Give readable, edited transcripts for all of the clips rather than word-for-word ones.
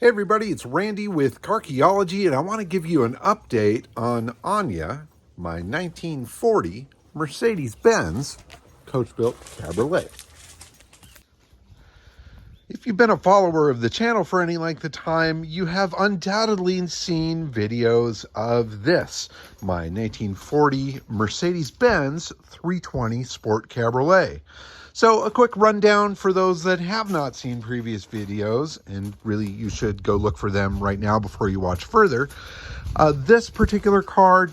Hey everybody, it's Randy with Carchaeology, and I want to give you an update on Anya, my 1940 Mercedes Benz coach-built cabriolet. If you've been a follower of the channel for any length of time, you have undoubtedly seen videos of this, my 1940 Mercedes Benz 320 Sport Cabriolet. So a quick rundown for those that have not seen previous videos, and really you should go look for them right now before you watch further. This particular car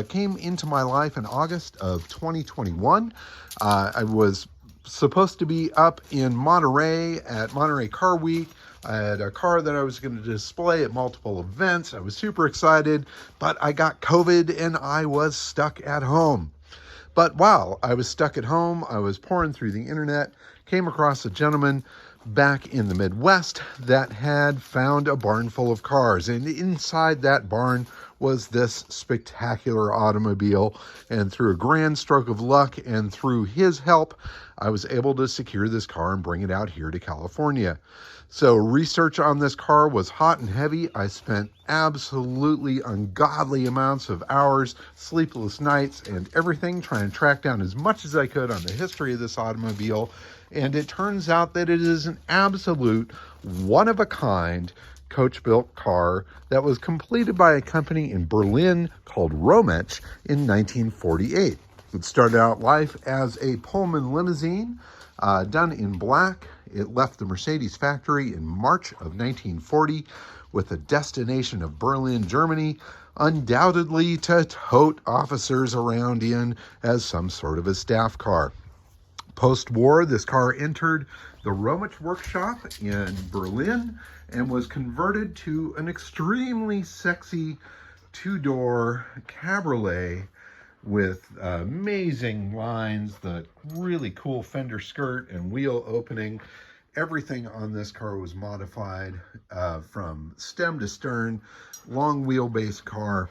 came into my life in August of 2021. I was supposed to be up in Monterey at Monterey Car Week. I had a car that I was going to display at multiple events. I was super excited, but I got COVID and I was stuck at home. But while I was stuck at home, I was pouring through the internet, came across a gentleman back in the Midwest that had found a barn full of cars. And inside that barn was this spectacular automobile. And through a grand stroke of luck and through his help, I was able to secure this car and bring it out here to California. So research on this car was hot and heavy. I spent absolutely ungodly amounts of hours, sleepless nights, and everything trying to track down as much as I could on the history of this automobile. And it turns out that it is an absolute one-of-a-kind coach-built car that was completed by a company in Berlin called Romech in 1948. It started out life as a Pullman limousine done in black. It left the Mercedes factory in March of 1940 with a destination of Berlin, Germany, undoubtedly to tote officers around in as some sort of a staff car. Post-war, this car entered the Romech workshop in Berlin and was converted to an extremely sexy two-door cabriolet with amazing lines, the really cool fender skirt and wheel opening. Everything on this car was modified from stem to stern, long wheelbase car.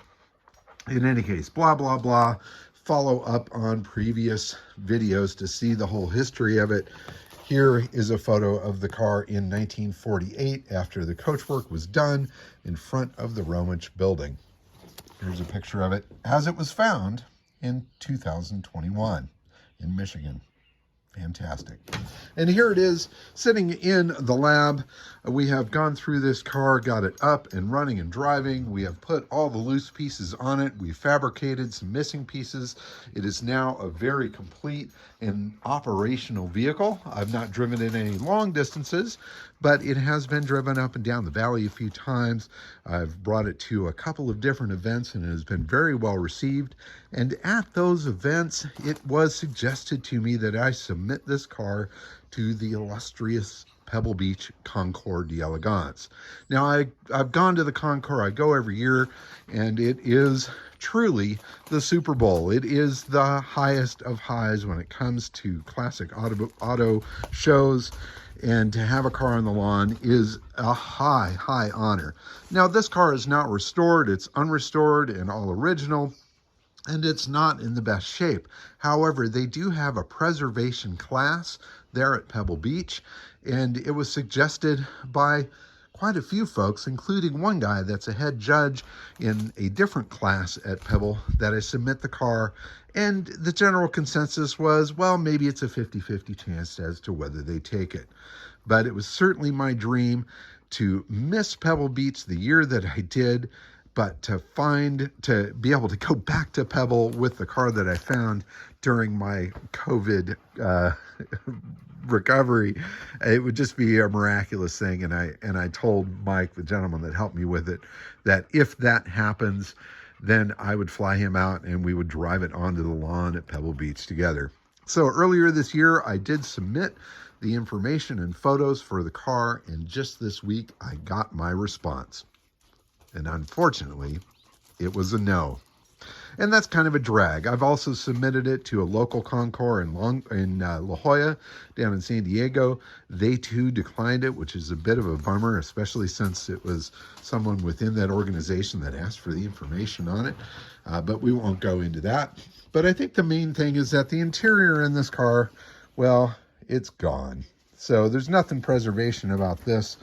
In any case, blah, blah, blah. Follow up on previous videos to see the whole history of it. Here is a photo of the car in 1948 after the coachwork was done in front of the Romech building. Here's a picture of it as it was found in 2021 in Michigan. Fantastic. And here it is sitting in the lab. We have gone through this car, got it up and running and driving. We have put all the loose pieces on it. We fabricated some missing pieces. It is now a very complete and operational vehicle. I've not driven it any long distances, but it has been driven up and down the valley a few times. I've brought it to a couple of different events and it has been very well received. And at those events, it was suggested to me that I submit this car to the illustrious Pebble Beach Concours d'Elegance. Now, I've gone to the Concours. I go every year, and it is truly the Super Bowl. It is the highest of highs when it comes to classic auto shows, and to have a car on the lawn is a high, high honor. Now, this car is not restored. It's unrestored and all original, and it's not in the best shape. However, they do have a preservation class there at Pebble Beach, and it was suggested by quite a few folks, including one guy that's a head judge in a different class at Pebble, that I submit the car. And the general consensus was, well, maybe it's a 50-50 chance as to whether they take it. But it was certainly my dream to miss Pebble Beach the year that I did, but to be able to go back to Pebble with the car that I found during my COVID recovery, it would just be a miraculous thing. And I told Mike, the gentleman that helped me with it, that if that happens, then I would fly him out and we would drive it onto the lawn at Pebble Beach together. So earlier this year, I did submit the information and photos for the car, and just this week, I got my response. And unfortunately, it was a no. And that's kind of a drag. I've also submitted it to a local Concours in La Jolla, down in San Diego. They too declined it, which is a bit of a bummer, especially since it was someone within that organization that asked for the information on it. But we won't go into that. But I think the main thing is that the interior in this car, well, it's gone. So there's nothing preservation about this.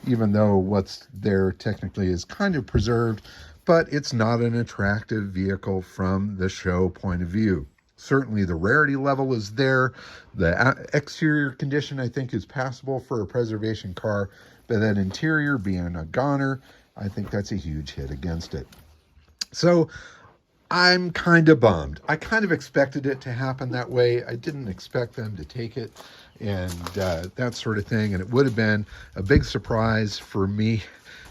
even though what's there technically is kind of preserved, but it's not an attractive vehicle from the show point of view. Certainly the rarity level is there. The exterior condition, I think, is passable for a preservation car, but that interior being a goner, I think that's a huge hit against it. So I'm kind of bummed. I kind of expected it to happen that way. I didn't expect them to take it and that sort of thing. And it would have been a big surprise for me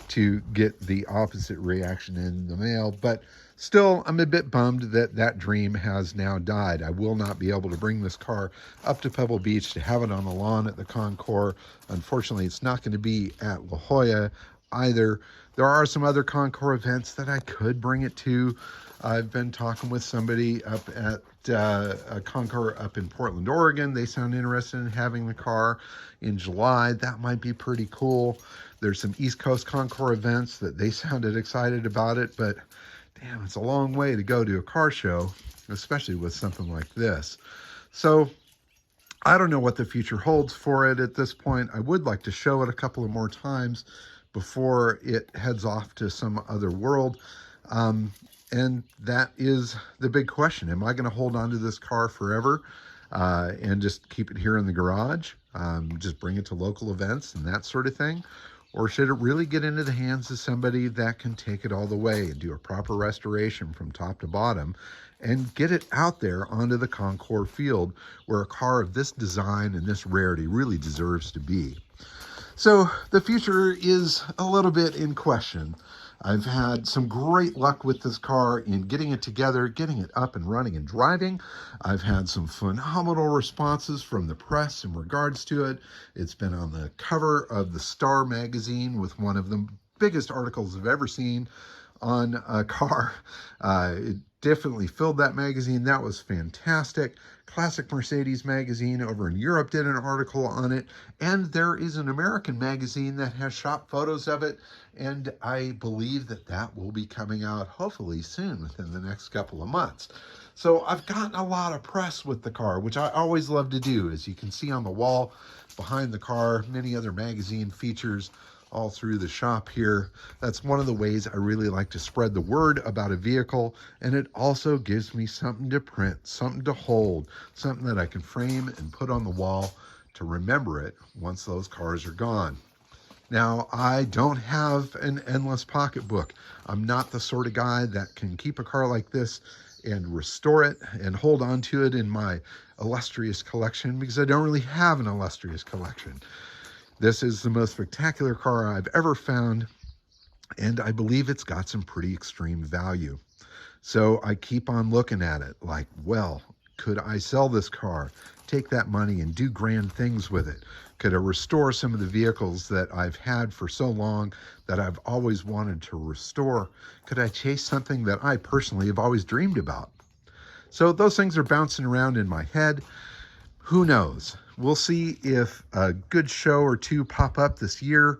to get the opposite reaction in the mail. But still, I'm a bit bummed that that dream has now died. I will not be able to bring this car up to Pebble Beach to have it on the lawn at the Concours. Unfortunately, it's not going to be at La Jolla either. There are some other Concours events that I could bring it to. I've been talking with somebody up at a Concours up in Portland, Oregon. They sound interested in having the car in July. That might be pretty cool. There's some East Coast Concours events that they sounded excited about it, but damn, it's a long way to go to a car show, especially with something like this. So I don't know what the future holds for it at this point. I would like to show it a couple of more times before it heads off to some other world. And that is the big question. Am I going to hold on to this car forever and just keep it here in the garage? Just bring it to local events and that sort of thing? Or should it really get into the hands of somebody that can take it all the way and do a proper restoration from top to bottom and get it out there onto the Concours field where a car of this design and this rarity really deserves to be? So the future is a little bit in question. I've had some great luck with this car in getting it together, getting it up and running and driving. I've had some phenomenal responses from the press in regards to it. It's been on the cover of the Star magazine with one of the biggest articles I've ever seen on a car. It definitely filled that magazine. That was fantastic. Classic Mercedes magazine over in Europe did an article on it, and there is an American magazine that has shop photos of it, and I believe that that will be coming out hopefully soon within the next couple of months. So I've gotten a lot of press with the car, which I always love to do. As you can see on the wall behind the car, many other magazine features all through the shop here. That's one of the ways I really like to spread the word about a vehicle, and it also gives me something to print, something to hold, something that I can frame and put on the wall to remember it once those cars are gone. Now, I don't have an endless pocketbook. I'm not the sort of guy that can keep a car like this and restore it and hold on to it in my illustrious collection, because I don't really have an illustrious collection. This is the most spectacular car I've ever found, and I believe it's got some pretty extreme value. So I keep on looking at it like, well, could I sell this car, take that money and do grand things with it? Could I restore some of the vehicles that I've had for so long that I've always wanted to restore? Could I chase something that I personally have always dreamed about? So those things are bouncing around in my head. Who knows? We'll see if a good show or two pop up this year.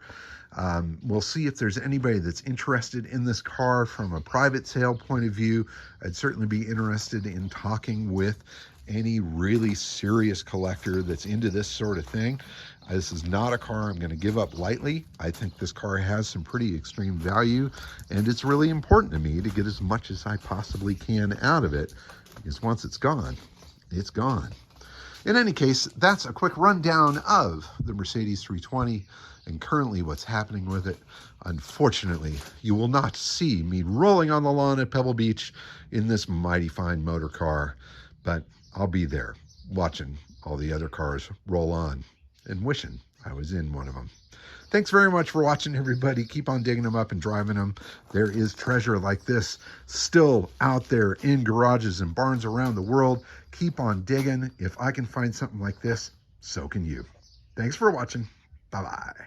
We'll see if there's anybody that's interested in this car from a private sale point of view. I'd certainly be interested in talking with any really serious collector that's into this sort of thing. This is not a car I'm going to give up lightly. I think this car has some pretty extreme value, and it's really important to me to get as much as I possibly can out of it, because once it's gone, it's gone. In any case, that's a quick rundown of the Mercedes 320 and currently what's happening with it. Unfortunately, you will not see me rolling on the lawn at Pebble Beach in this mighty fine motor car, but I'll be there watching all the other cars roll on and wishing I was in one of them. Thanks very much for watching, everybody. Keep on digging them up and driving them. There is treasure like this still out there in garages and barns around the world. Keep on digging. If I can find something like this, so can you. Thanks for watching. Bye-bye.